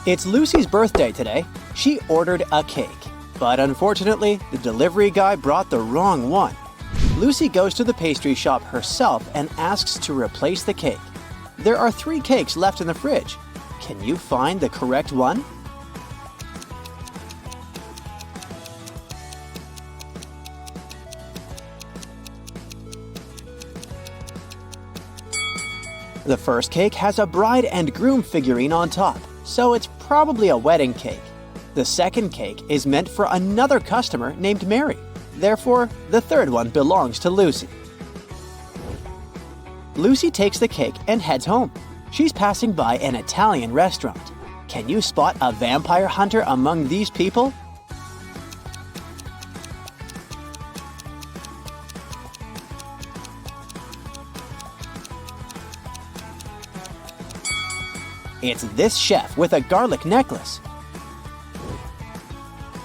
It's Lucy's birthday today. She ordered a cake, but unfortunately, the delivery guy brought the wrong one. Lucy goes to the pastry shop herself and asks to replace the cake. There are 3 cakes left in the fridge. Can you find the correct one? The first cake has a bride and groom figurine on top, so it's probably a wedding cake. The second cake is meant for another customer named Mary. Therefore, the third one belongs to Lucy. Lucy takes the cake and heads home. She's passing by an Italian restaurant. Can you spot a vampire hunter among these people? It's this chef with a garlic necklace.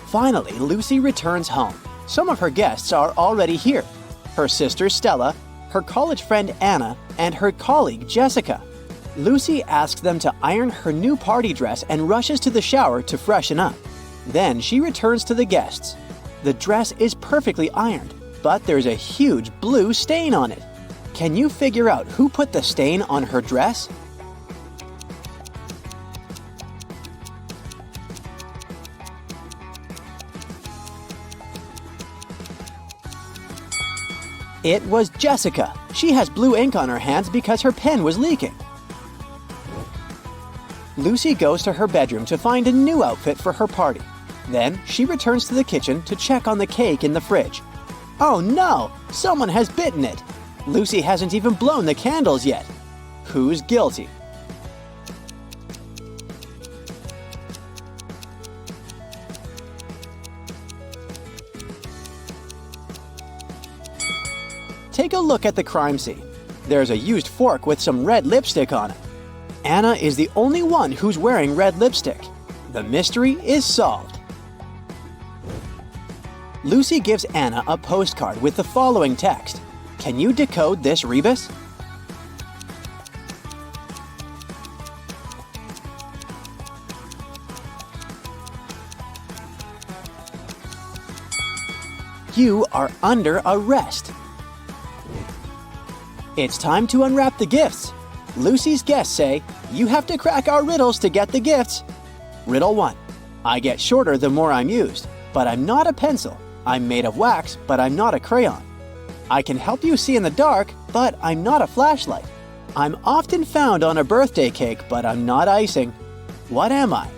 Finally, Lucy returns home. Some of her guests are already here. Her sister Stella, her college friend Anna, and her colleague Jessica. Lucy asks them to iron her new party dress and rushes to the shower to freshen up. Then she returns to the guests. The dress is perfectly ironed, but there's a huge blue stain on it. Can you figure out who put the stain on her dress? It was Jessica. She has blue ink on her hands because her pen was leaking. Lucy goes to her bedroom to find a new outfit for her party. Then she returns to the kitchen to check on the cake in the fridge. Oh no! Someone has bitten it! Lucy hasn't even blown the candles yet. Who's guilty? Take a look at the crime scene. There's a used fork with some red lipstick on it. Anna is the only one who's wearing red lipstick. The mystery is solved. Lucy gives Anna a postcard with the following text. Can you decode this rebus? You are under arrest. It's time to unwrap the gifts. Lucy's guests say, you have to crack our riddles to get the gifts. Riddle 1. I get shorter the more I'm used, but I'm not a pencil. I'm made of wax, but I'm not a crayon. I can help you see in the dark, but I'm not a flashlight. I'm often found on a birthday cake, but I'm not icing. What am I?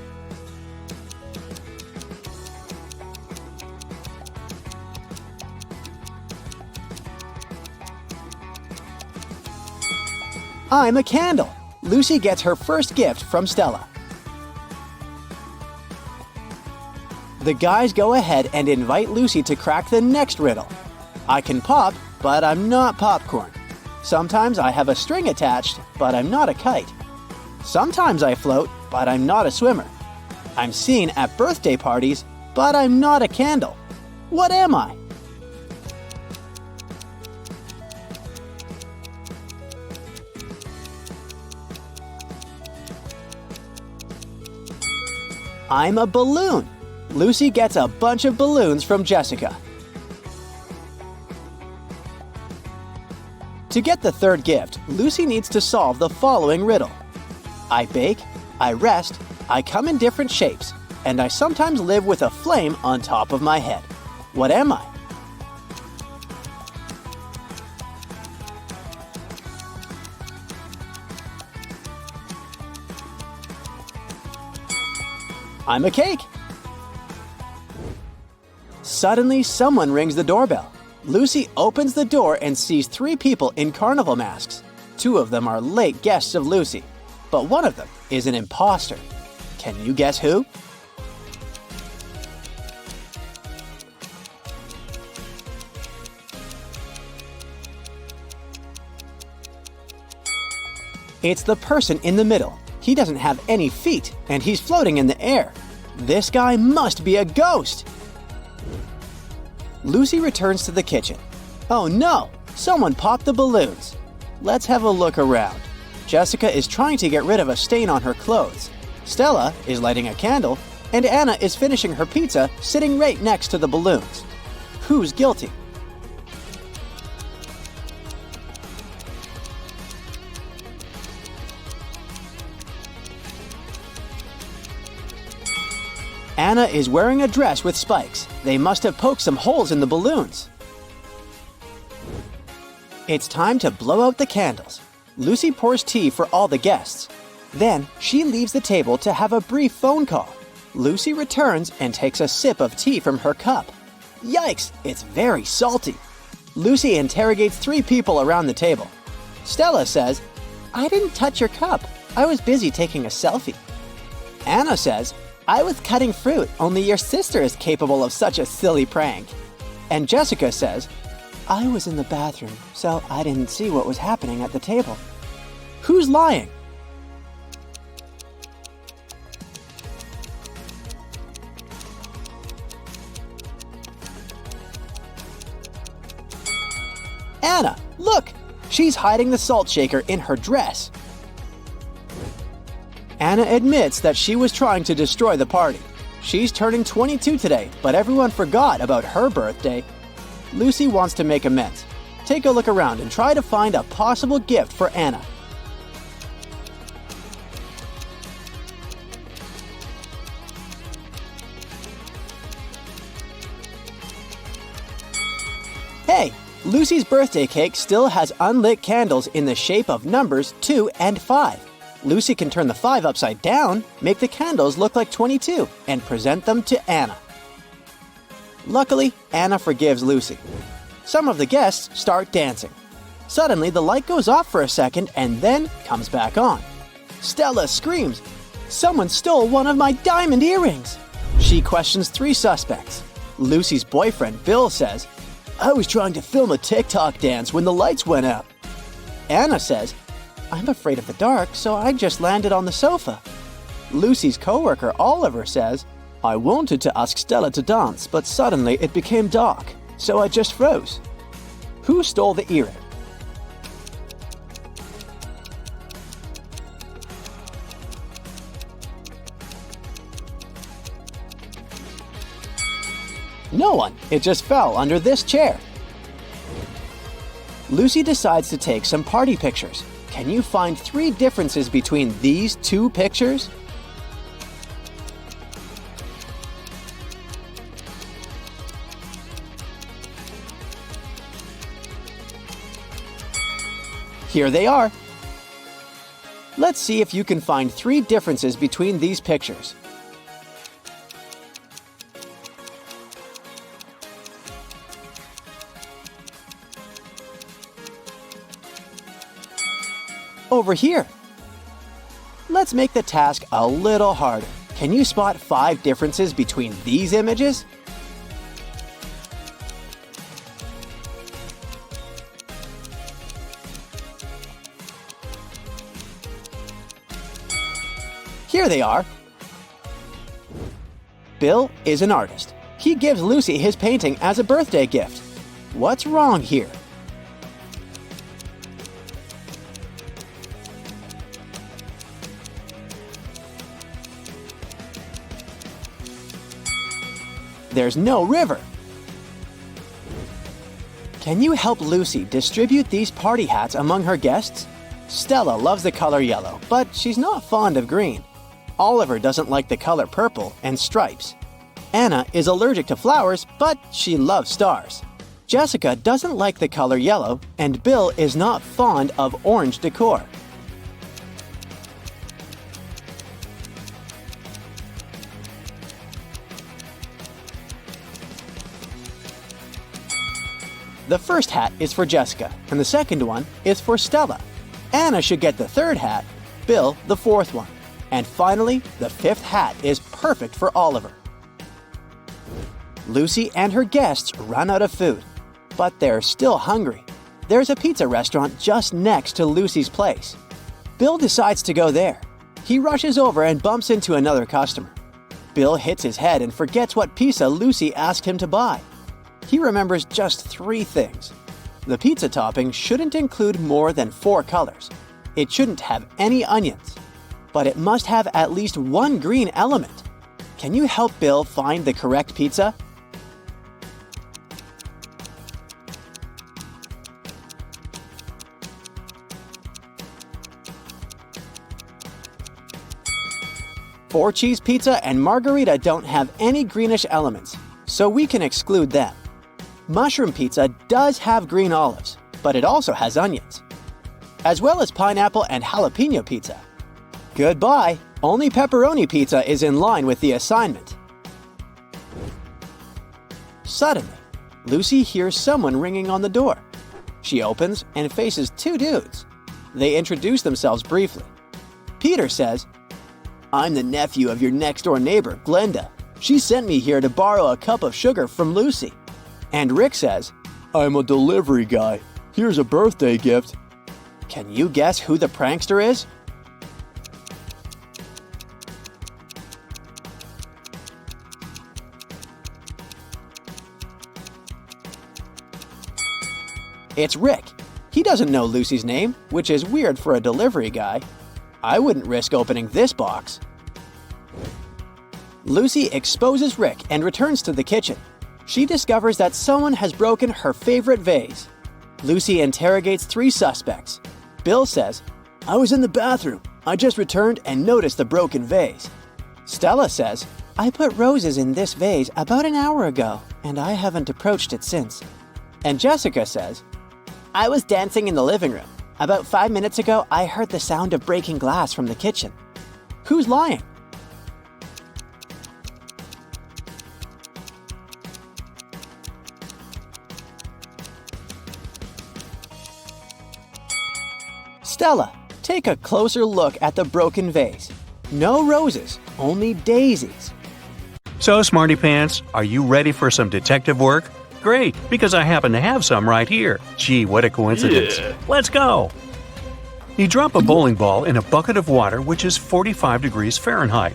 I'm a candle. Lucy gets her first gift from Stella. The guys go ahead and invite Lucy to crack the next riddle. I can pop, but I'm not popcorn. Sometimes I have a string attached, but I'm not a kite. Sometimes I float, but I'm not a swimmer. I'm seen at birthday parties, but I'm not a candle. What am I? I'm a balloon. Lucy gets a bunch of balloons from Jessica. To get the third gift, Lucy needs to solve the following riddle. I bake, I rest, I come in different shapes, and I sometimes live with a flame on top of my head. What am I? I'm a cake. Suddenly, someone rings the doorbell. Lucy opens the door and sees 3 people in carnival masks. 2 of them are late guests of Lucy, but one of them is an imposter. Can you guess who? It's the person in the middle. He doesn't have any feet, and he's floating in the air. This guy must be a ghost! Lucy returns to the kitchen. Oh no! Someone popped the balloons. Let's have a look around. Jessica is trying to get rid of a stain on her clothes. Stella is lighting a candle, and Anna is finishing her pizza sitting right next to the balloons. Who's guilty? Anna is wearing a dress with spikes. They must have poked some holes in the balloons. It's time to blow out the candles. Lucy pours tea for all the guests. Then she leaves the table to have a brief phone call. Lucy returns and takes a sip of tea from her cup. Yikes, it's very salty. Lucy interrogates 3 people around the table. Stella says, "I didn't touch your cup. I was busy taking a selfie." Anna says, "I was cutting fruit, only your sister is capable of such a silly prank." And Jessica says, "I was in the bathroom, so I didn't see what was happening at the table." Who's lying? Anna, look! She's hiding the salt shaker in her dress. Anna admits that she was trying to destroy the party. She's turning 22 today, but everyone forgot about her birthday. Lucy wants to make amends. Take a look around and try to find a possible gift for Anna. Hey, Lucy's birthday cake still has unlit candles in the shape of numbers 2 and 5. Lucy can turn the 5 upside down, make the candles look like 22, and present them to Anna. Luckily, Anna forgives Lucy. Some of the guests start dancing. Suddenly, the light goes off for a second and then comes back on. Stella screams, "Someone stole one of my diamond earrings!" She questions 3 suspects. Lucy's boyfriend, Bill, says, "I was trying to film a TikTok dance when the lights went out." Anna says, "I'm afraid of the dark, so I just landed on the sofa." Lucy's coworker, Oliver, says, "I wanted to ask Stella to dance, but suddenly it became dark, so I just froze." Who stole the earring? No one. It just fell under this chair. Lucy decides to take some party pictures. Can you find 3 differences between these 2 pictures? Here they are. Let's see if you can find 3 differences between these pictures. Over here. Let's make the task a little harder. Can you spot 5 differences between these images? Here they are. Bill is an artist. He gives Lucy his painting as a birthday gift. What's wrong here? There's no river. Can you help Lucy distribute these party hats among her guests? Stella loves the color yellow, but she's not fond of green. Oliver doesn't like the color purple and stripes. Anna is allergic to flowers, but she loves stars. Jessica doesn't like the color yellow, and Bill is not fond of orange decor. The first hat is for Jessica, and the second one is for Stella. Anna should get the 3rd hat, Bill the 4th one. And finally, the 5th hat is perfect for Oliver. Lucy and her guests run out of food, but they're still hungry. There's a pizza restaurant just next to Lucy's place. Bill decides to go there. He rushes over and bumps into another customer. Bill hits his head and forgets what pizza Lucy asked him to buy. He remembers just 3 things. The pizza topping shouldn't include more than 4 colors. It shouldn't have any onions. but it must have at least one green element. Can you help Bill find the correct pizza? Four-cheese pizza and margarita don't have any greenish elements, so we can exclude them. Mushroom pizza does have green olives, but it also has onions, as well as pineapple and jalapeno pizza. Goodbye! Only pepperoni pizza is in line with the assignment. Suddenly, Lucy hears someone ringing on the door. She opens and faces two dudes. They introduce themselves briefly. Peter says, "I'm the nephew of your next-door neighbor, Glenda. She sent me here to borrow a cup of sugar from Lucy." And Rick says, "I'm a delivery guy. Here's a birthday gift." Can you guess who the prankster is? It's Rick. He doesn't know Lucy's name, which is weird for a delivery guy. I wouldn't risk opening this box. Lucy exposes Rick and returns to the kitchen. She discovers that someone has broken her favorite vase. Lucy interrogates three suspects. Bill says, "I was in the bathroom. I just returned and noticed the broken vase." Stella says, "I put roses in this vase about an hour ago, and I haven't approached it since." And Jessica says, "I was dancing in the living room. About 5 minutes ago, I heard the sound of breaking glass from the kitchen." Who's lying? Stella, take a closer look at the broken vase. No roses, only daisies. So, Smarty Pants, are you ready for some detective work? Great, because I happen to have some right here. Gee, what a coincidence. Yeah. Let's go! You drop a bowling ball in a bucket of water which is 45 degrees Fahrenheit.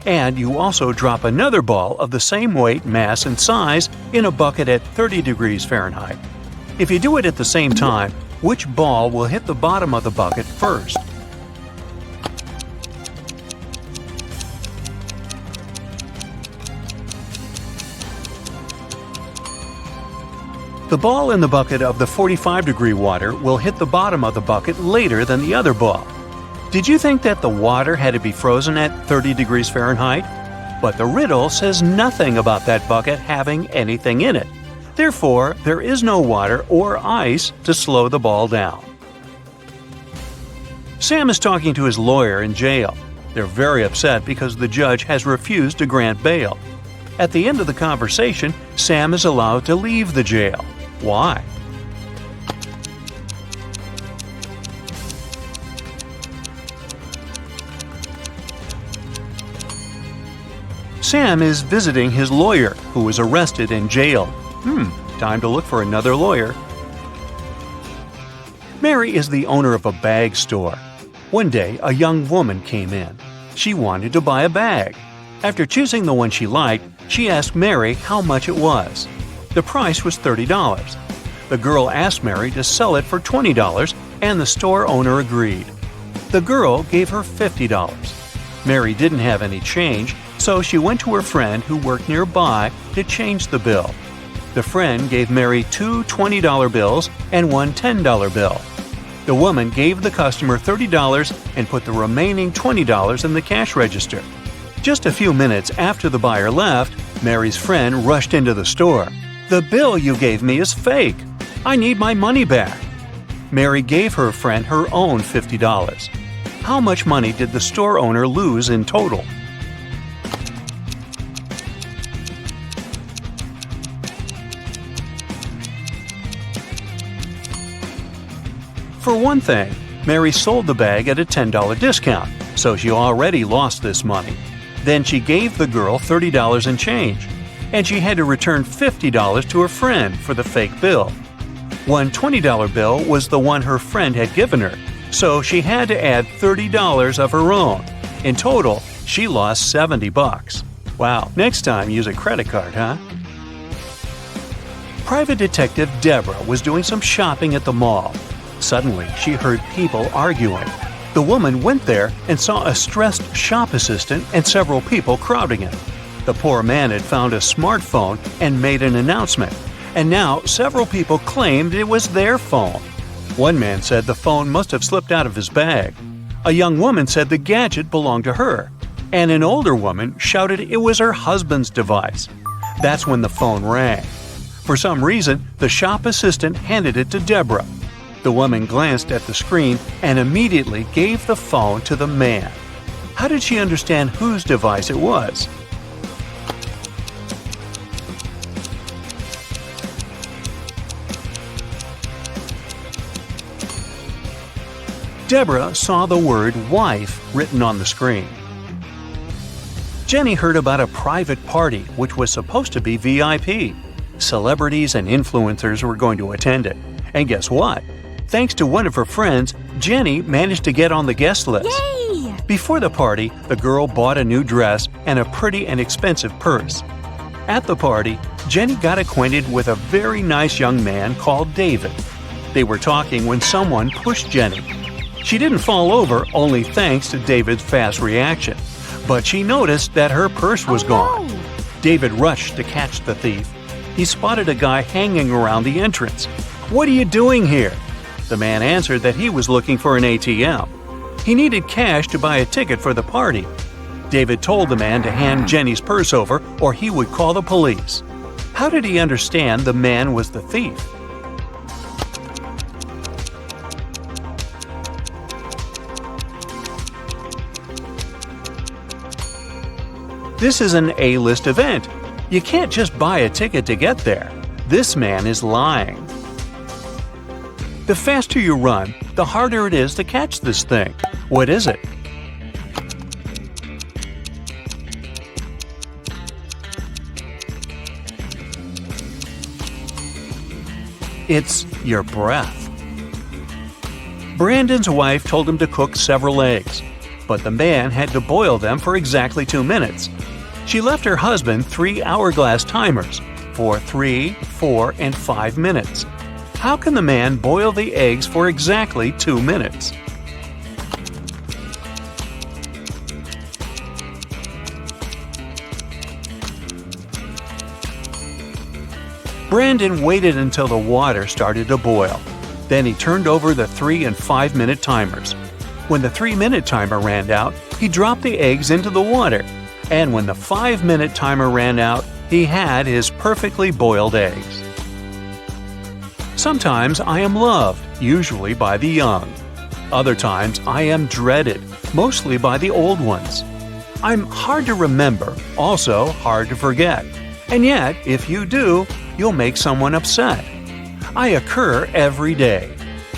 And you also drop another ball of the same weight, mass, and size in a bucket at 30 degrees Fahrenheit. If you do it at the same time, which ball will hit the bottom of the bucket first? The ball in the bucket of the 45-degree water will hit the bottom of the bucket later than the other ball. Did you think that the water had to be frozen at 30 degrees Fahrenheit? But the riddle says nothing about that bucket having anything in it. Therefore, there is no water or ice to slow the ball down. Sam is talking to his lawyer in jail. They're very upset because the judge has refused to grant bail. At the end of the conversation, Sam is allowed to leave the jail. Why? Sam is visiting his lawyer, who was arrested and jailed. Time to look for another lawyer. Mary is the owner of a bag store. One day, a young woman came in. She wanted to buy a bag. After choosing the one she liked, she asked Mary how much it was. The price was $30. The girl asked Mary to sell it for $20, and the store owner agreed. The girl gave her $50. Mary didn't have any change, so she went to her friend who worked nearby to change the bill. The friend gave Mary two $20 bills and one $10 bill. The woman gave the customer $30 and put the remaining $20 in the cash register. Just a few minutes after the buyer left, Mary's friend rushed into the store. "The bill you gave me is fake. I need my money back." Mary gave her friend her own $50. How much money did the store owner lose in total? For one thing, Mary sold the bag at a $10 discount, so she already lost this money. Then she gave the girl $30 in change, and she had to return $50 to her friend for the fake bill. One $20 bill was the one her friend had given her, so she had to add $30 of her own. In total, she lost $70. Wow, next time use a credit card, huh? Private Detective Deborah was doing some shopping at the mall. Suddenly, she heard people arguing. The woman went there and saw a stressed shop assistant and several people crowding it. The poor man had found a smartphone and made an announcement, and now several people claimed it was their phone. One man said the phone must have slipped out of his bag. A young woman said the gadget belonged to her, and an older woman shouted it was her husband's device. That's when the phone rang. For some reason, the shop assistant handed it to Deborah. The woman glanced at the screen and immediately gave the phone to the man. How did she understand whose device it was? Deborah saw the word wife written on the screen. Jenny heard about a private party which was supposed to be VIP. Celebrities and influencers were going to attend it. And guess what? Thanks to one of her friends, Jenny managed to get on the guest list. Yay! Before the party, the girl bought a new dress and a pretty and expensive purse. At the party, Jenny got acquainted with a very nice young man called David. They were talking when someone pushed Jenny. She didn't fall over only thanks to David's fast reaction, but she noticed that her purse was gone. No. David rushed to catch the thief. He spotted a guy hanging around the entrance. "What are you doing here?" The man answered that he was looking for an ATM. He needed cash to buy a ticket for the party. David told the man to hand Jenny's purse over or he would call the police. How did he understand the man was the thief? This is an A-list event. You can't just buy a ticket to get there. This man is lying. The faster you run, the harder it is to catch this thing. What is it? It's your breath. Brandon's wife told him to cook several eggs, but the man had to boil them for exactly 2 minutes. She left her husband 3 hourglass timers for 3, 4, and 5 minutes. How can the man boil the eggs for exactly 2 minutes? Brandon waited until the water started to boil. Then he turned over the 3 and 5 minute timers. When the 3-minute timer ran out, he dropped the eggs into the water. And when the 5-minute timer ran out, he had his perfectly boiled eggs. Sometimes I am loved, usually by the young. Other times I am dreaded, mostly by the old ones. I'm hard to remember, also hard to forget. And yet, if you do, you'll make someone upset. I occur every day.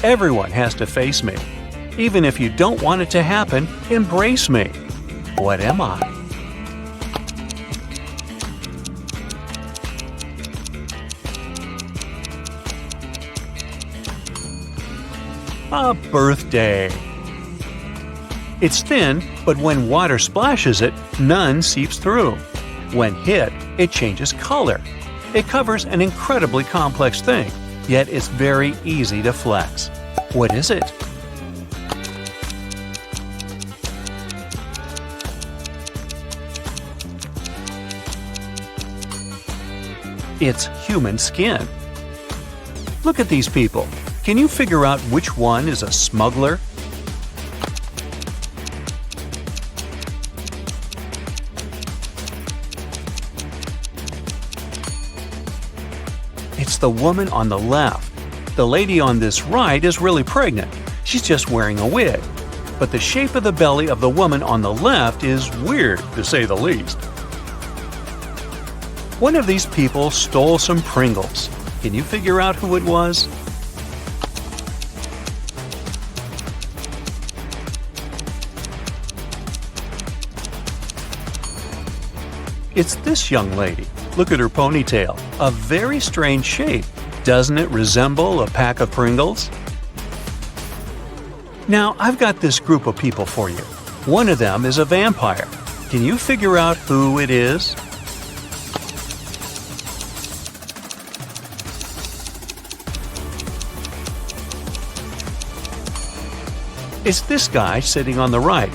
Everyone has to face me. Even if you don't want it to happen, embrace me. What am I? A birthday. It's thin, but when water splashes it, none seeps through. When hit, it changes color. It covers an incredibly complex thing, yet it's very easy to flex. What is it? It's human skin. Look at these people. Can you figure out which one is a smuggler? It's the woman on the left. The lady on this right is really pregnant. She's just wearing a wig. But the shape of the belly of the woman on the left is weird, to say the least. One of these people stole some Pringles. Can you figure out who it was? It's this young lady. Look at her ponytail. A very strange shape. Doesn't it resemble a pack of Pringles? Now, I've got this group of people for you. One of them is a vampire. Can you figure out who it is? It's this guy sitting on the right.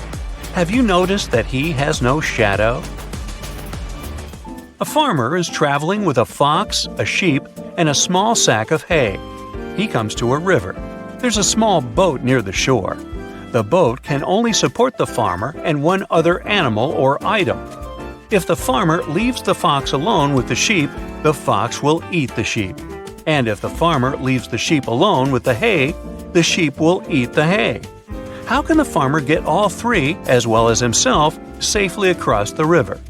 Have you noticed that he has no shadow? A farmer is traveling with a fox, a sheep, and a small sack of hay. He comes to a river. There's a small boat near the shore. The boat can only support the farmer and one other animal or item. If the farmer leaves the fox alone with the sheep, the fox will eat the sheep. And if the farmer leaves the sheep alone with the hay, the sheep will eat the hay. How can the farmer get all three, as well as himself, safely across the river?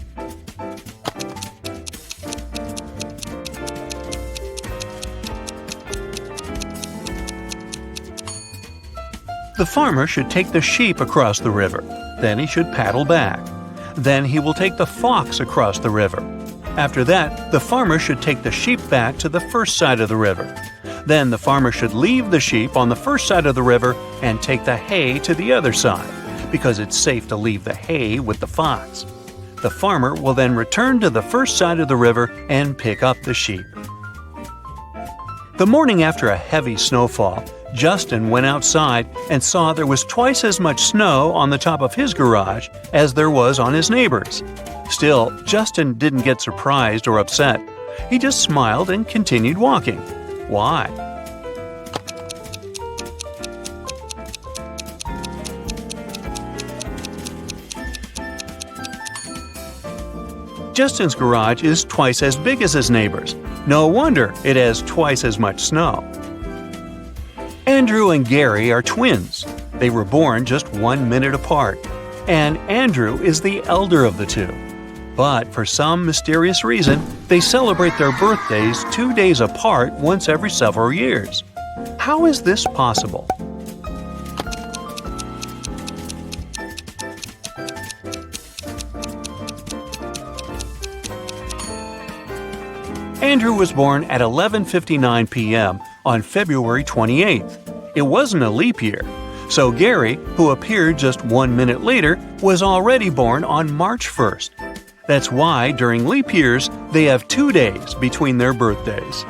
The farmer should take the sheep across the river. Then he should paddle back. Then he will take the fox across the river. After that, the farmer should take the sheep back to the first side of the river. Then the farmer should leave the sheep on the first side of the river and take the hay to the other side, because it's safe to leave the hay with the fox. The farmer will then return to the first side of the river and pick up the sheep. The morning after a heavy snowfall, Justin went outside and saw there was twice as much snow on the top of his garage as there was on his neighbor's. Still, Justin didn't get surprised or upset. He just smiled and continued walking. Why? Justin's garage is twice as big as his neighbor's. No wonder it has twice as much snow. Andrew and Gary are twins. They were born just 1 minute apart, and Andrew is the elder of the two. But for some mysterious reason, they celebrate their birthdays 2 days apart once every several years. How is this possible? Andrew was born at 11:59 p.m. on February 28th. It wasn't a leap year, so Gary, who appeared just 1 minute later, was already born on March 1st. That's why during leap years, they have 2 days between their birthdays.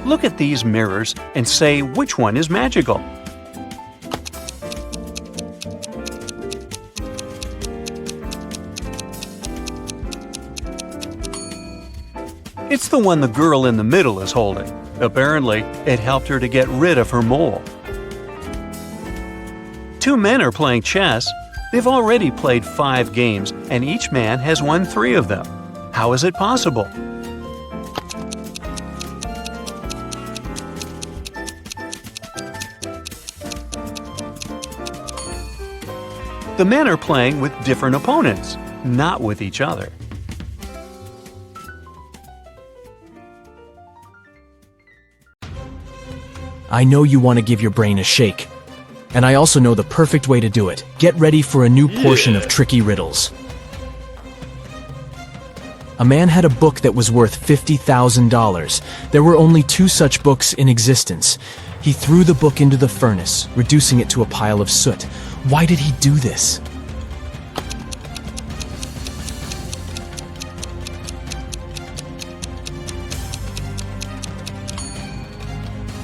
Look at these mirrors and say which one is magical. It's the one the girl in the middle is holding. Apparently, it helped her to get rid of her mole. Two men are playing chess. They've already played 5 games, and each man has won 3 of them. How is it possible? The men are playing with different opponents, not with each other. I know you want to give your brain a shake. And I also know the perfect way to do it. Get ready for a new portion of tricky riddles. A man had a book that was worth $50,000. There were only 2 such books in existence. He threw the book into the furnace, reducing it to a pile of soot. Why did he do this?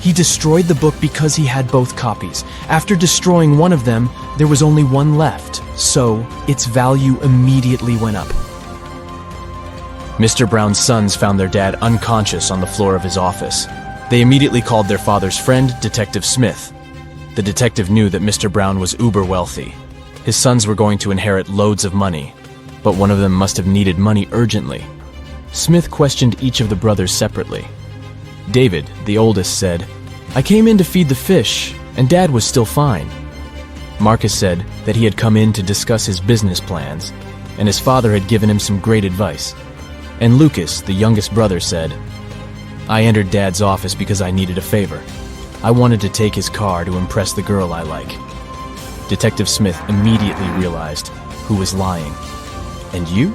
He destroyed the book because he had both copies. After destroying one of them, there was only one left, so its value immediately went up. Mr. Brown's sons found their dad unconscious on the floor of his office. They immediately called their father's friend, Detective Smith. The detective knew that Mr. Brown was uber wealthy. His sons were going to inherit loads of money, but one of them must have needed money urgently. Smith questioned each of the brothers separately. David, the oldest, said, "I came in to feed the fish, and Dad was still fine." Marcus said that he had come in to discuss his business plans, and his father had given him some great advice. And Lucas, the youngest brother, said, "I entered Dad's office because I needed a favor. I wanted to take his car to impress the girl I like." Detective Smith immediately realized who was lying. And you?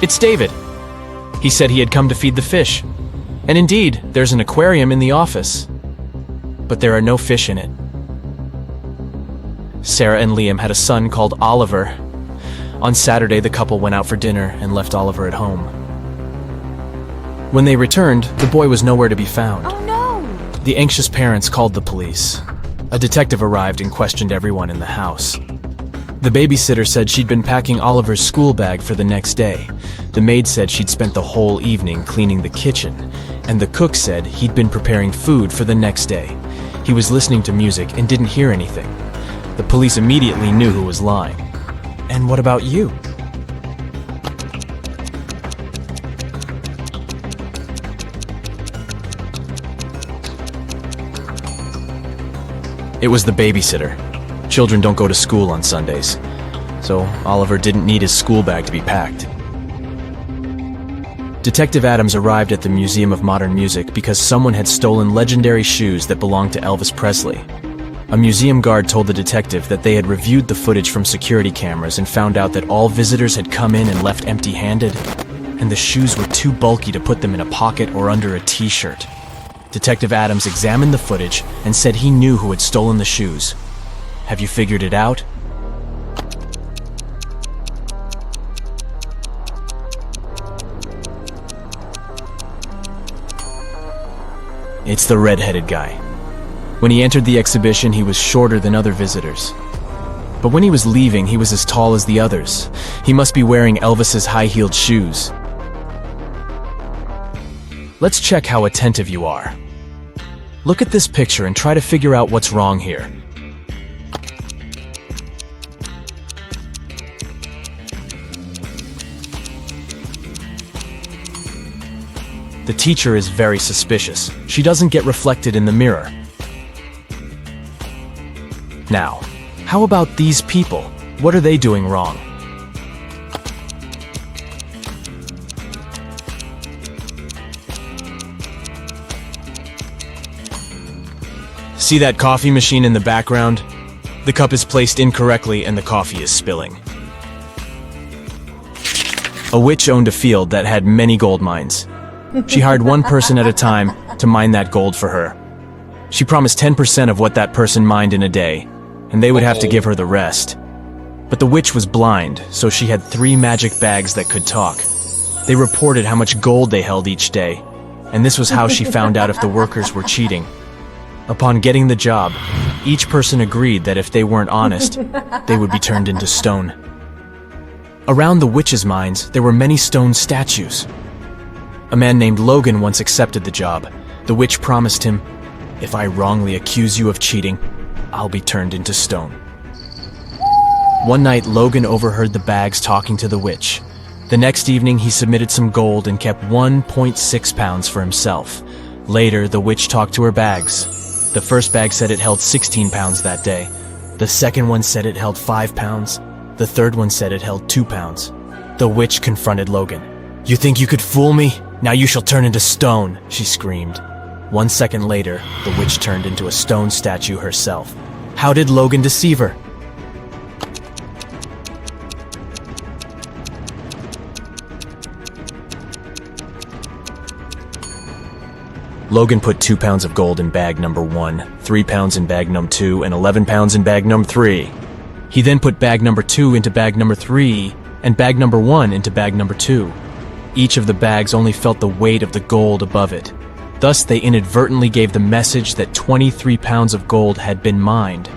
It's David. He said he had come to feed the fish. And indeed, there's an aquarium in the office. But there are no fish in it. Sarah and Liam had a son called Oliver. On Saturday, the couple went out for dinner and left Oliver at home. When they returned, the boy was nowhere to be found. Oh no! The anxious parents called the police. A detective arrived and questioned everyone in the house. The babysitter said she'd been packing Oliver's school bag for the next day. The maid said she'd spent the whole evening cleaning the kitchen, and the cook said he'd been preparing food for the next day. He was listening to music and didn't hear anything. The police immediately knew who was lying. And what about you? It was the babysitter. Children don't go to school on Sundays, so Oliver didn't need his school bag to be packed. Detective Adams arrived at the Museum of Modern Music because someone had stolen legendary shoes that belonged to Elvis Presley. A museum guard told the detective that they had reviewed the footage from security cameras and found out that all visitors had come in and left empty-handed, and the shoes were too bulky to put them in a pocket or under a t-shirt. Detective Adams examined the footage and said he knew who had stolen the shoes. Have you figured it out? It's the red-headed guy. When he entered the exhibition, he was shorter than other visitors. But when he was leaving, he was as tall as the others. He must be wearing Elvis's high-heeled shoes. Let's check how attentive you are. Look at this picture and try to figure out what's wrong here. The teacher is very suspicious. She doesn't get reflected in the mirror. Now, how about these people? What are they doing wrong? See that coffee machine in the background? The cup is placed incorrectly and the coffee is spilling. A witch owned a field that had many gold mines. She hired one person at a time to mine that gold for her. She promised 10% of what that person mined in a day, and they would have to give her the rest. But the witch was blind, so she had 3 magic bags that could talk. They reported how much gold they held each day, and this was how she found out if the workers were cheating. Upon getting the job, each person agreed that if they weren't honest, they would be turned into stone. Around the witch's mines, there were many stone statues. A man named Logan once accepted the job. The witch promised him, "If I wrongly accuse you of cheating, I'll be turned into stone." One night, Logan overheard the bags talking to the witch. The next evening, he submitted some gold and kept 1.6 pounds for himself. Later, the witch talked to her bags. The first bag said it held 16 pounds that day. The second one said it held 5 pounds. The third one said it held 2 pounds. The witch confronted Logan. "You think you could fool me? Now you shall turn into stone," she screamed. 1 second later, the witch turned into a stone statue herself. How did Logan deceive her? Logan put 2 pounds of gold in bag number 1, 3 pounds in bag number 2, and 11 pounds in bag number 3. He then put bag number 2 into bag number 3, and bag number 1 into bag number 2. Each of the bags only felt the weight of the gold above it. Thus, they inadvertently gave the message that 23 pounds of gold had been mined.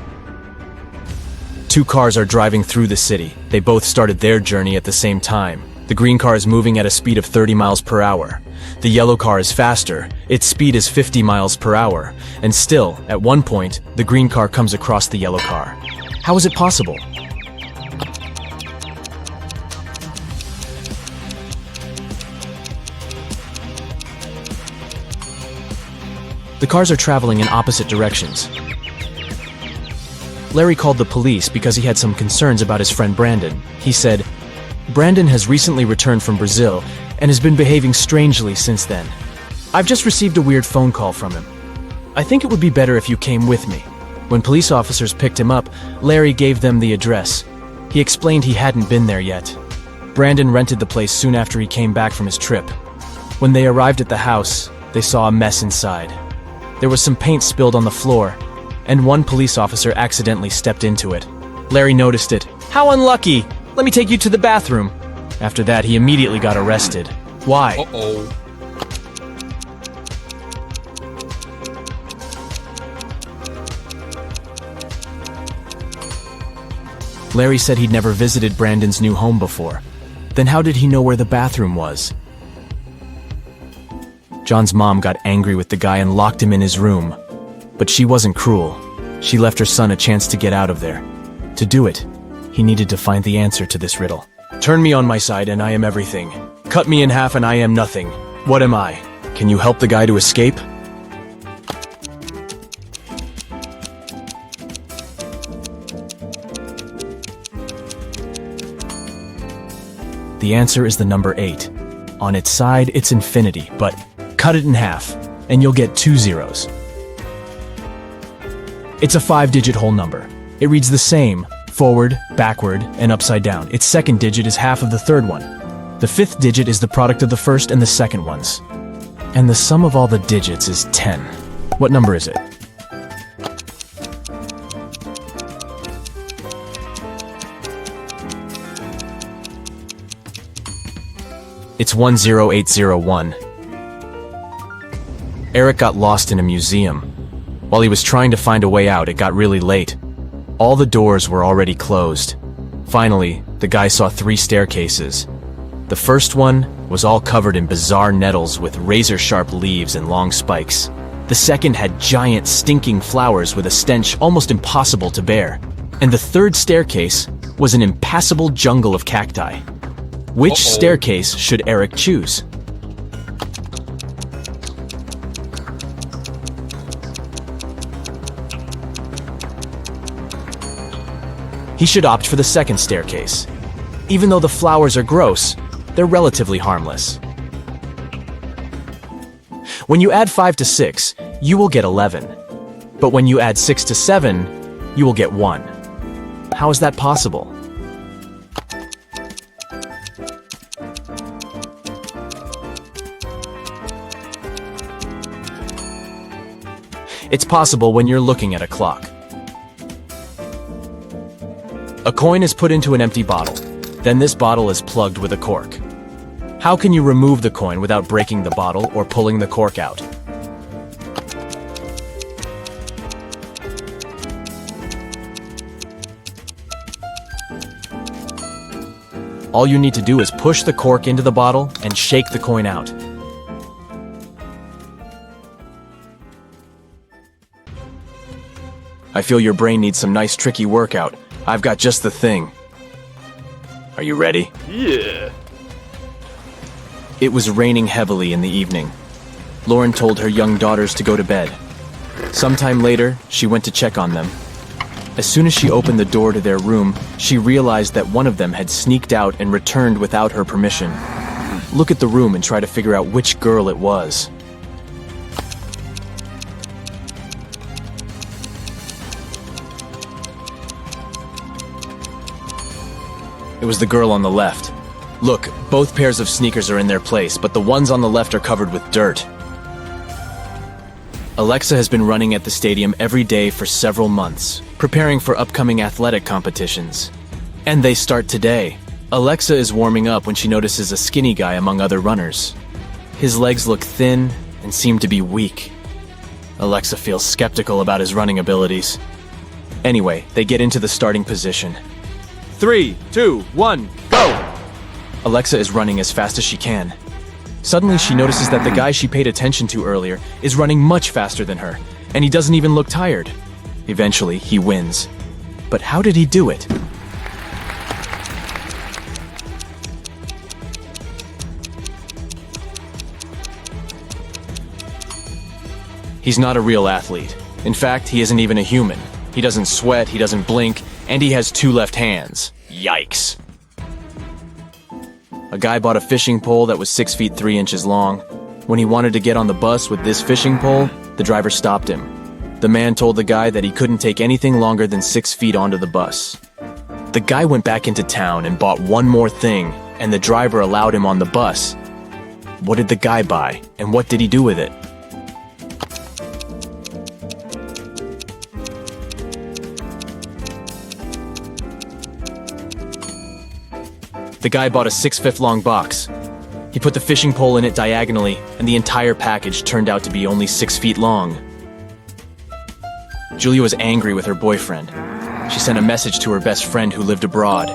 2 cars are driving through the city. They both started their journey at the same time. The green car is moving at a speed of 30 miles per hour. The yellow car is faster. Its speed is 50 miles per hour. And still, at one point, the green car comes across the yellow car. How is it possible? The cars are traveling in opposite directions. Larry called the police because he had some concerns about his friend Brandon. He said, "Brandon has recently returned from Brazil and has been behaving strangely since then. I've just received a weird phone call from him. I think it would be better if you came with me." When police officers picked him up, Larry gave them the address. He explained he hadn't been there yet. Brandon rented the place soon after he came back from his trip. When they arrived at the house, they saw a mess inside. There was some paint spilled on the floor, and one police officer accidentally stepped into it. Larry noticed it. "How unlucky! Let me take you to the bathroom. After that, he immediately got arrested. Why? Uh-oh. Larry said he'd never visited Brandon's new home before. Then how did he know where the bathroom was? John's mom got angry with the guy and locked him in his room. But she wasn't cruel. She left her son a chance to get out of there. To do it, he needed to find the answer to this riddle. Turn me on my side and I am everything. Cut me in half and I am nothing. What am I? Can you help the guy to escape? The answer is the number 8. On its side, it's infinity, but cut it in half, and you'll get 2 zeros. It's a 5-digit whole number. It reads the same, forward, backward, and upside down. Its second digit is half of the third one. The 5th digit is the product of the first and the second ones. And the sum of all the digits is 10. What number is it? It's 10801. Eric got lost in a museum. While he was trying to find a way out, it got really late. All the doors were already closed. Finally, the guy saw 3 staircases. The first one was all covered in bizarre nettles with razor-sharp leaves and long spikes. The second had giant, stinking flowers with a stench almost impossible to bear. And the third staircase was an impassable jungle of cacti. Which staircase should Eric choose? He should opt for the second staircase. Even though the flowers are gross, they're relatively harmless. When you add 5 to 6, you will get 11. But when you add 6 to 7, you will get 1. How is that possible? It's possible when you're looking at a clock. A coin is put into an empty bottle. Then this bottle is plugged with a cork. How can you remove the coin without breaking the bottle or pulling the cork out? All you need to do is push the cork into the bottle and shake the coin out. I feel your brain needs some nice tricky workout. I've got just the thing. Are you ready? Yeah. It was raining heavily in the evening. Lauren told her young daughters to go to bed. Sometime later, she went to check on them. As soon as she opened the door to their room, she realized that one of them had sneaked out and returned without her permission. Look at the room and try to figure out which girl it was. It was the girl on the left. Look, both pairs of sneakers are in their place, but the ones on the left are covered with dirt. Alexa has been running at the stadium every day for several months, preparing for upcoming athletic competitions. And they start today. Alexa is warming up when she notices a skinny guy among other runners. His legs look thin and seem to be weak. Alexa feels skeptical about his running abilities. Anyway, they get into the starting position. 3, 2, 1, go! Alexa is running as fast as she can. Suddenly, she notices that the guy she paid attention to earlier is running much faster than her, and he doesn't even look tired. Eventually, he wins. But how did he do it? He's not a real athlete. In fact, he isn't even a human. He doesn't sweat, he doesn't blink, and he has 2 left hands. Yikes. A guy bought a fishing pole that was 6 feet 3 inches long. When he wanted to get on the bus with this fishing pole, the driver stopped him. The man told the guy that he couldn't take anything longer than 6 feet onto the bus. The guy went back into town and bought one more thing, and the driver allowed him on the bus. What did the guy buy, and what did he do with it? The guy bought a 6-foot long box. He put the fishing pole in it diagonally, and the entire package turned out to be only 6 feet long. Julia was angry with her boyfriend. She sent a message to her best friend who lived abroad.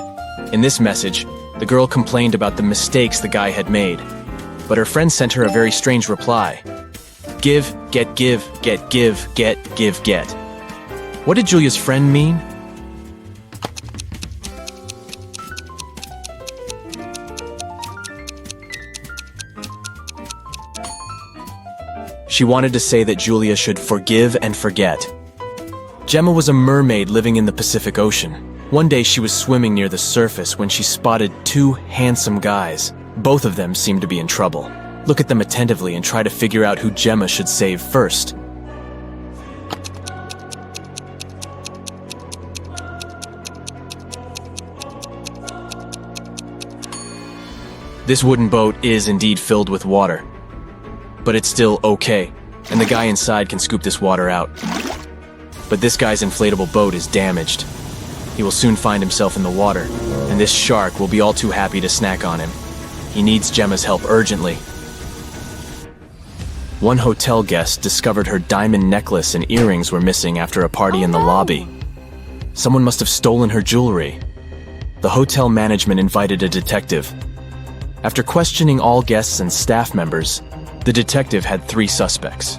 In this message, the girl complained about the mistakes the guy had made. But her friend sent her a very strange reply. Give, get, give, get, give, get, give, get. What did Julia's friend mean? She wanted to say that Julia should forgive and forget. Gemma was a mermaid living in the Pacific Ocean. One day she was swimming near the surface when she spotted 2 handsome guys. Both of them seemed to be in trouble. Look at them attentively and try to figure out who Gemma should save first. This wooden boat is indeed filled with water. But it's still okay, and the guy inside can scoop this water out. But this guy's inflatable boat is damaged. He will soon find himself in the water, and this shark will be all too happy to snack on him. He needs Gemma's help urgently. One hotel guest discovered her diamond necklace and earrings were missing after a party in the lobby. Someone must have stolen her jewelry. The hotel management invited a detective. After questioning all guests and staff members, the detective had 3 suspects.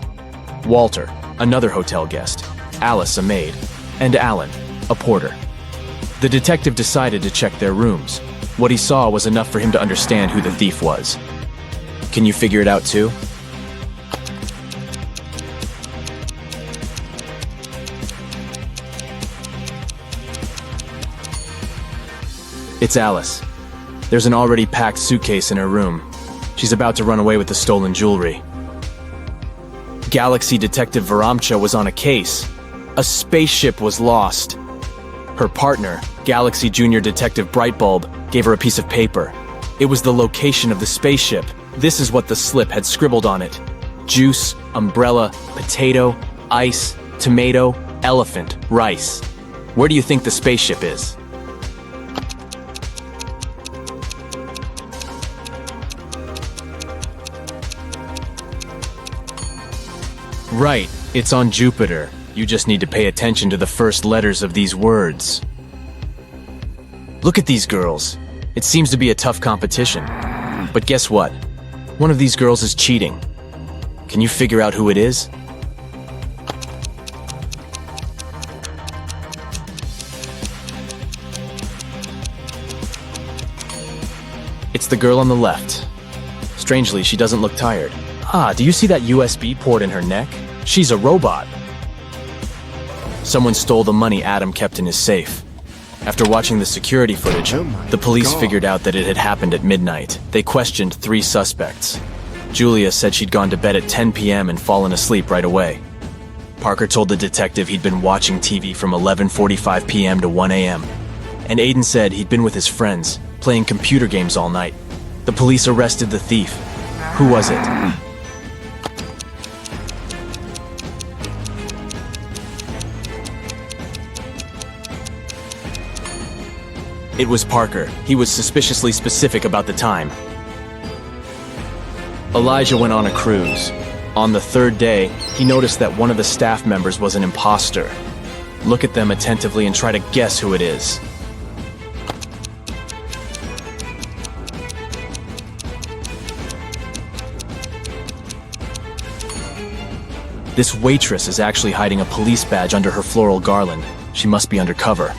Walter, another hotel guest, Alice, a maid, and Alan, a porter. The detective decided to check their rooms. What he saw was enough for him to understand who the thief was. Can you figure it out too? It's Alice. There's an already packed suitcase in her room. She's about to run away with the stolen jewelry. Galaxy Detective Varamcha was on a case. A spaceship was lost. Her partner, Galaxy Junior Detective Brightbulb, gave her a piece of paper. It was the location of the spaceship. This is what the slip had scribbled on it. Juice, umbrella, potato, ice, tomato, elephant, rice. Where do you think the spaceship is? Right, it's on Jupiter. You just need to pay attention to the first letters of these words. Look at these girls. It seems to be a tough competition. But guess what? One of these girls is cheating. Can you figure out who it is? It's the girl on the left. Strangely, she doesn't look tired. Ah, do you see that USB port in her neck? She's a robot. Someone stole the money Adam kept in his safe. After watching the security footage, the police figured out that it had happened at midnight. They questioned 3 suspects. Julia said she'd gone to bed at 10 p.m. and fallen asleep right away. Parker told the detective he'd been watching TV from 11:45 p.m. to 1 a.m. And Aiden said he'd been with his friends, playing computer games all night. The police arrested the thief. Who was it? It was Parker. He was suspiciously specific about the time. Elijah went on a cruise. On the 3rd day, he noticed that one of the staff members was an imposter. Look at them attentively and try to guess who it is. This waitress is actually hiding a police badge under her floral garland. She must be undercover.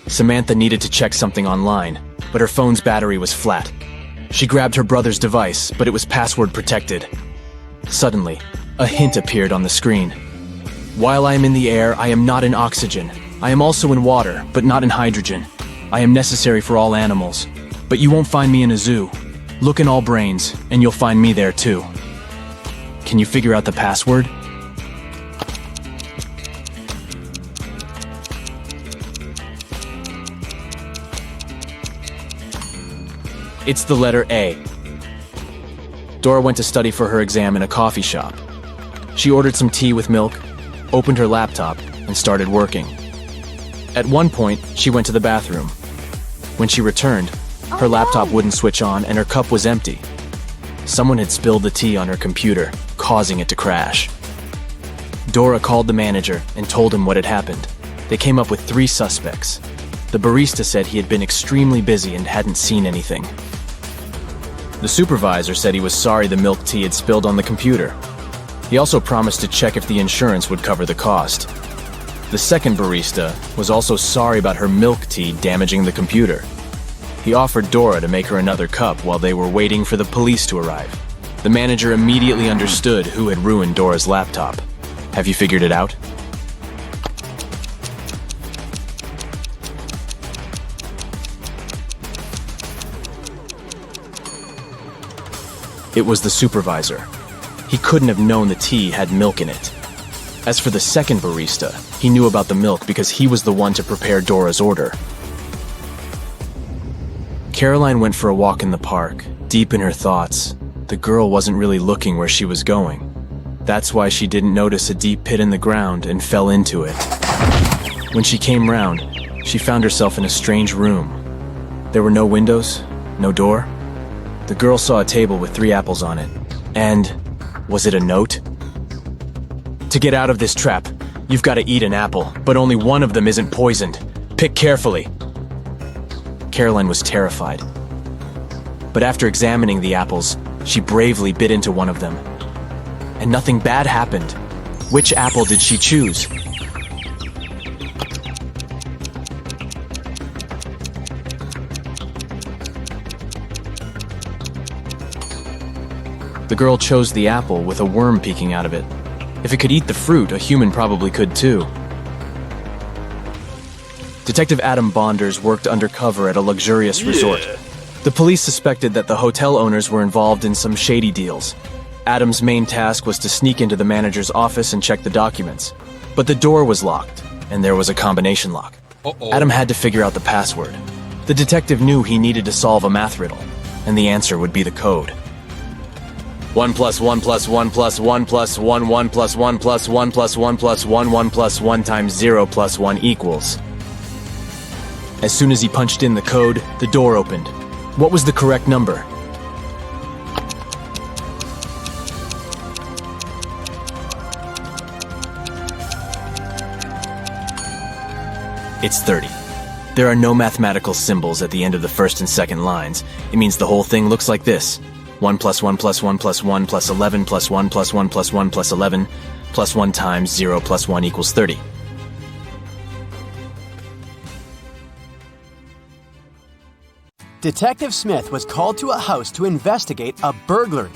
Samantha needed to check something online, but her phone's battery was flat. She grabbed her brother's device, but it was password protected. Suddenly, a hint appeared on the screen. While I am in the air, I am not in oxygen. I am also in water, but not in hydrogen. I am necessary for all animals, but you won't find me in a zoo. Look in all brains, and you'll find me there too. Can you figure out the password? It's the letter A. Dora went to study for her exam in a coffee shop. She ordered some tea with milk, opened her laptop, and started working. At one point, she went to the bathroom. When she returned, her laptop wouldn't switch on and her cup was empty. Someone had spilled the tea on her computer, causing it to crash. Dora called the manager and told him what had happened. They came up with 3 suspects. The barista said he had been extremely busy and hadn't seen anything. The supervisor said he was sorry the milk tea had spilled on the computer. He also promised to check if the insurance would cover the cost. The second barista was also sorry about her milk tea damaging the computer. He offered Dora to make her another cup while they were waiting for the police to arrive. The manager immediately understood who had ruined Dora's laptop. Have you figured it out? It was the supervisor. He couldn't have known the tea had milk in it. As for the second barista, he knew about the milk because he was the one to prepare Dora's order. Caroline went for a walk in the park. Deep in her thoughts, the girl wasn't really looking where she was going. That's why she didn't notice a deep pit in the ground and fell into it. When she came round, she found herself in a strange room. There were no windows, no door. The girl saw a table with 3 apples on it. And was it a note? To get out of this trap, you've got to eat an apple, but only one of them isn't poisoned. Pick carefully. Caroline was terrified. But after examining the apples, she bravely bit into one of them. And nothing bad happened. Which apple did she choose? The girl chose the apple with a worm peeking out of it. If it could eat the fruit, a human probably could too. Detective Adam Bonders worked undercover at a luxurious resort. The police suspected that the hotel owners were involved in some shady deals. Adam's main task was to sneak into the manager's office and check the documents. But the door was locked, and there was a combination lock. Adam had to figure out the password. The detective knew he needed to solve a math riddle, and the answer would be the code. 1 + 1 + 1 + 1 + 1 1 + 1 + 1 + 1 + 1 1 + 1 times 0 + 1 equals. As soon as he punched in the code, the door opened. What was the correct number? It's 30. There are no mathematical symbols at the end of the first and second lines. It means the whole thing looks like this. 1 + 1 + 1 + 1 + 11 + 1 + 1 + 1 + 11 + 1 times 0 + 1 equals 30. Detective Smith was called to a house to investigate a burglary.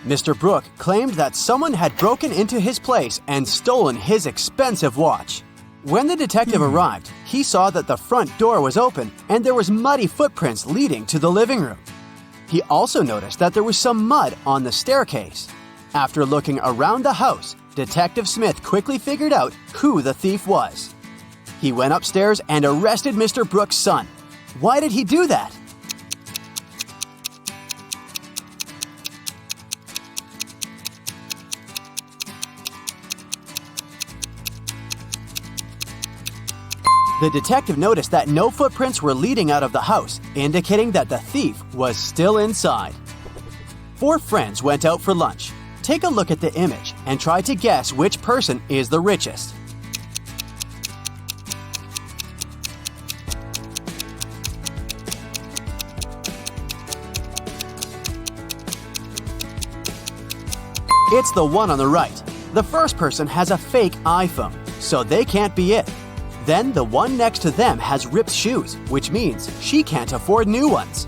Mr. Brooke claimed that someone had broken into his place and stolen his expensive watch. When the detective arrived, he saw that the front door was open and there was muddy footprints leading to the living room. He also noticed that there was some mud on the staircase. After looking around the house, Detective Smith quickly figured out who the thief was. He went upstairs and arrested Mr. Brooke's son. Why did he do that? The detective noticed that no footprints were leading out of the house, indicating that the thief was still inside. 4 friends went out for lunch. Take a look at the image and try to guess which person is the richest. It's the one on the right. The first person has a fake iPhone, so they can't be it. Then the one next to them has ripped shoes, which means she can't afford new ones.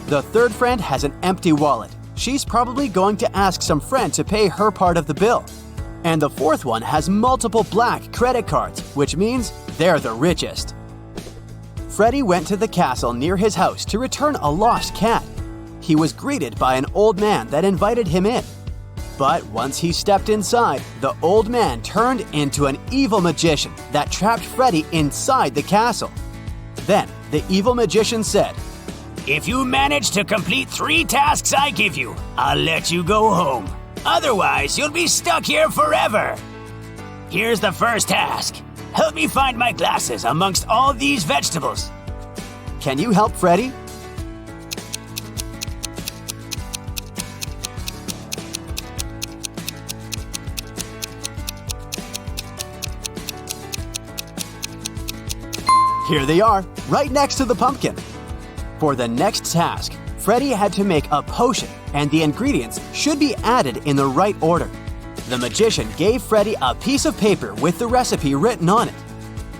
The third friend has an empty wallet. She's probably going to ask some friend to pay her part of the bill. And the fourth one has multiple black credit cards, which means they're the richest. Freddie went to the castle near his house to return a lost cat. He was greeted by an old man that invited him in. But once he stepped inside, the old man turned into an evil magician that trapped Freddie inside the castle. Then the evil magician said, "If you manage to complete 3 tasks I give you, I'll let you go home. Otherwise, you'll be stuck here forever. Here's the first task. Help me find my glasses amongst all these vegetables." Can you help Freddy? Here they are, right next to the pumpkin. For the next task, Freddy had to make a potion, and the ingredients should be added in the right order. The magician gave Freddy a piece of paper with the recipe written on it.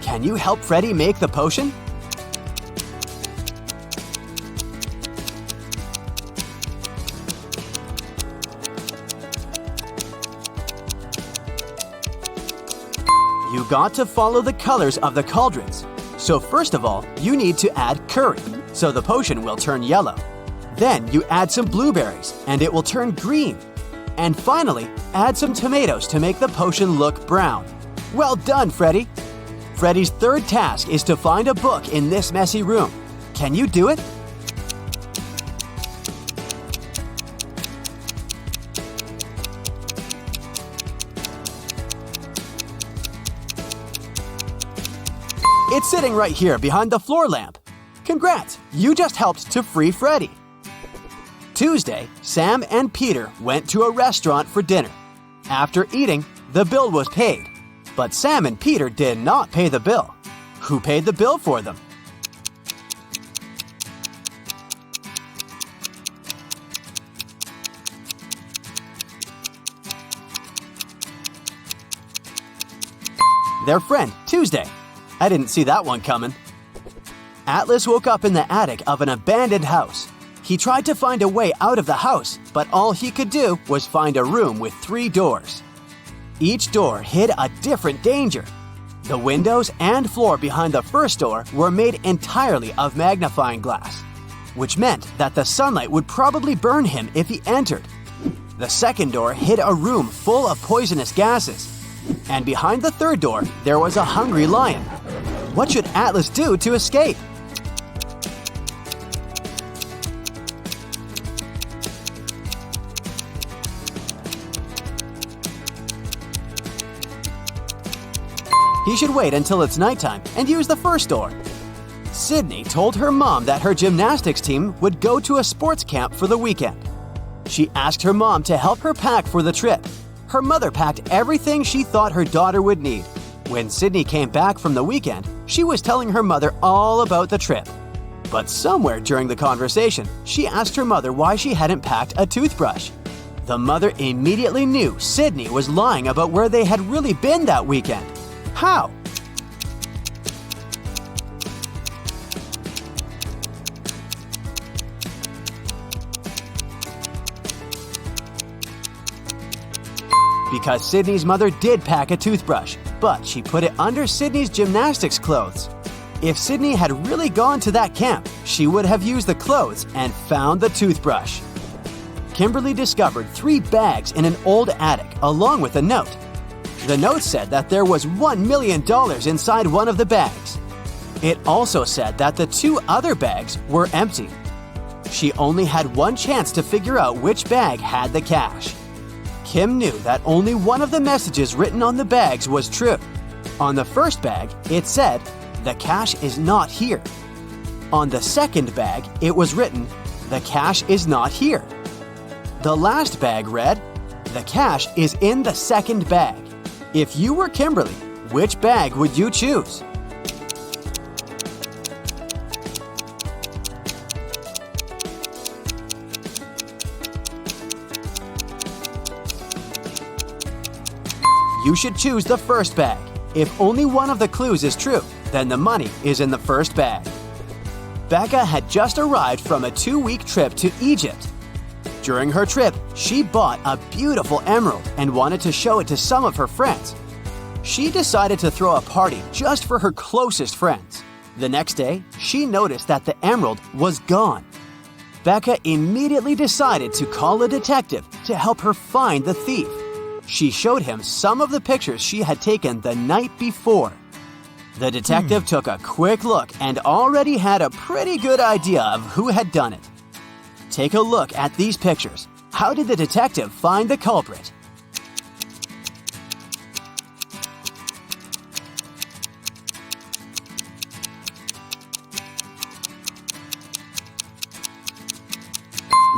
Can you help Freddy make the potion? You got to follow the colors of the cauldrons. So first of all, you need to add curry, so the potion will turn yellow. Then you add some blueberries, and it will turn green. And finally, add some tomatoes to make the potion look brown. Well done, Freddy! Freddy's third task is to find a book in this messy room. Can you do it? It's sitting right here behind the floor lamp. Congrats, you just helped to free Freddy. Tuesday, Sam and Peter went to a restaurant for dinner. After eating, the bill was paid. But Sam and Peter did not pay the bill. Who paid the bill for them? Their friend, Tuesday. I didn't see that one coming. Atlas woke up in the attic of an abandoned house. He tried to find a way out of the house, but all he could do was find a room with 3 doors. Each door hid a different danger. The windows and floor behind the first door were made entirely of magnifying glass, which meant that the sunlight would probably burn him if he entered. The second door hid a room full of poisonous gases. And behind the third door, there was a hungry lion. What should Atlas do to escape? He should wait until it's nighttime and use the first door. Sydney told her mom that her gymnastics team would go to a sports camp for the weekend. She asked her mom to help her pack for the trip. Her mother packed everything she thought her daughter would need. When Sydney came back from the weekend, she was telling her mother all about the trip. But somewhere during the conversation, she asked her mother why she hadn't packed a toothbrush. The mother immediately knew Sydney was lying about where they had really been that weekend. How? Because Sydney's mother did pack a toothbrush, but she put it under Sydney's gymnastics clothes. If Sydney had really gone to that camp, she would have used the clothes and found the toothbrush. Kimberly discovered 3 bags in an old attic along with a note. The note said that there was $1 million inside one of the bags. It also said that the 2 other bags were empty. She only had one chance to figure out which bag had the cash. Kim knew that only one of the messages written on the bags was true. On the first bag, it said, "The cash is not here." On the second bag, it was written, "The cash is not here." The last bag read, "The cash is in the second bag." If you were Kimberly, which bag would you choose? You should choose the first bag. If only one of the clues is true, then the money is in the first bag. Becca had just arrived from a 2-week trip to Egypt. During her trip, she bought a beautiful emerald and wanted to show it to some of her friends. She decided to throw a party just for her closest friends. The next day, she noticed that the emerald was gone. Becca immediately decided to call a detective to help her find the thief. She showed him some of the pictures she had taken the night before. The detective took a quick look and already had a pretty good idea of who had done it. Take a look at these pictures. How did the detective find the culprit?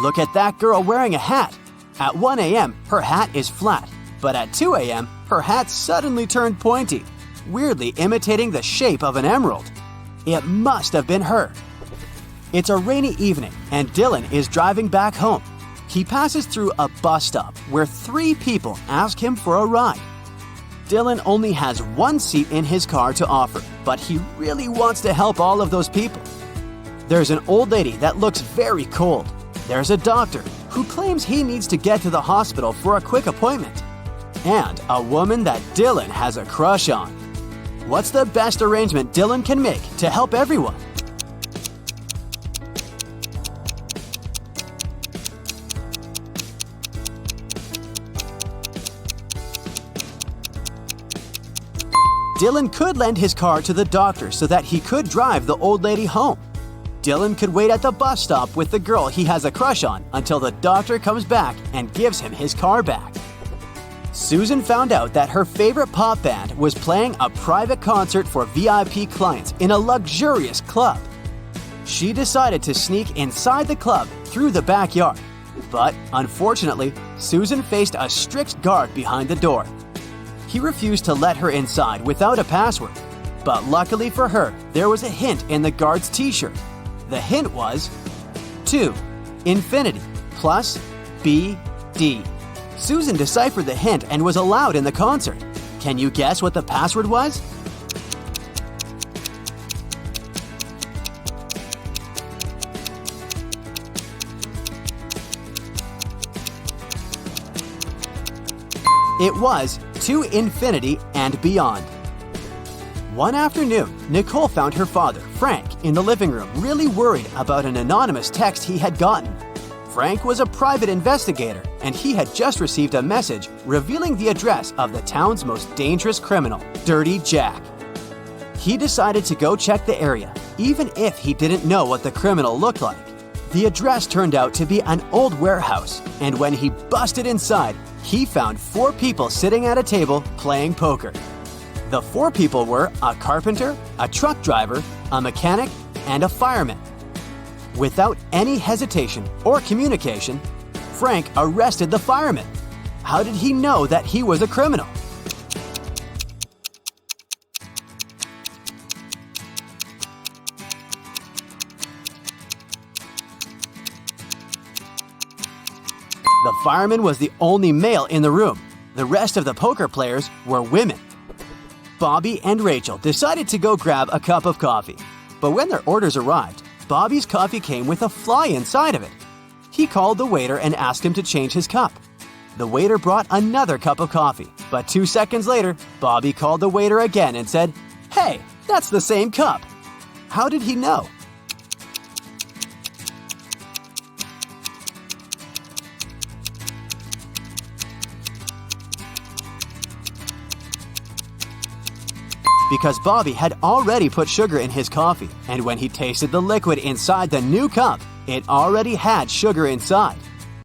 Look at that girl wearing a hat. At 1 a.m., her hat is flat, but at 2 a.m., her hat suddenly turned pointy, weirdly imitating the shape of an emerald. It must have been her. It's a rainy evening, and Dylan is driving back home. He passes through a bus stop where 3 people ask him for a ride. Dylan only has 1 seat in his car to offer, but he really wants to help all of those people. There's an old lady that looks very cold. There's a doctor who claims he needs to get to the hospital for a quick appointment. And a woman that Dylan has a crush on. What's the best arrangement Dylan can make to help everyone? Dylan could lend his car to the doctor so that he could drive the old lady home. Dylan could wait at the bus stop with the girl he has a crush on until the doctor comes back and gives him his car back. Susan found out that her favorite pop band was playing a private concert for VIP clients in a luxurious club. She decided to sneak inside the club through the backyard. But unfortunately, Susan faced a strict guard behind the door. He refused to let her inside without a password. But luckily for her, there was a hint in the guard's t-shirt. The hint was 2, infinity, plus BD. Susan deciphered the hint and was allowed in the concert. Can you guess what the password was? It was to infinity and beyond. One afternoon, Nicole found her father, Frank, in the living room, really worried about an anonymous text he had gotten. Frank was a private investigator, and he had just received a message revealing the address of the town's most dangerous criminal, Dirty Jack. He decided to go check the area, even if he didn't know what the criminal looked like. The address turned out to be an old warehouse, and when he busted inside, he found 4 people sitting at a table playing poker. The 4 people were a carpenter, a truck driver, a mechanic, and a fireman. Without any hesitation or communication, Frank arrested the fireman. How did he know that he was a criminal? The fireman was the only male in the room. The rest of the poker players were women. Bobby and Rachel decided to go grab a cup of coffee. But when their orders arrived, Bobby's coffee came with a fly inside of it. He called the waiter and asked him to change his cup. The waiter brought another cup of coffee, but 2 seconds later, Bobby called the waiter again and said, "Hey, that's the same cup." How did he know? Because Bobby had already put sugar in his coffee, and when he tasted the liquid inside the new cup, it already had sugar inside.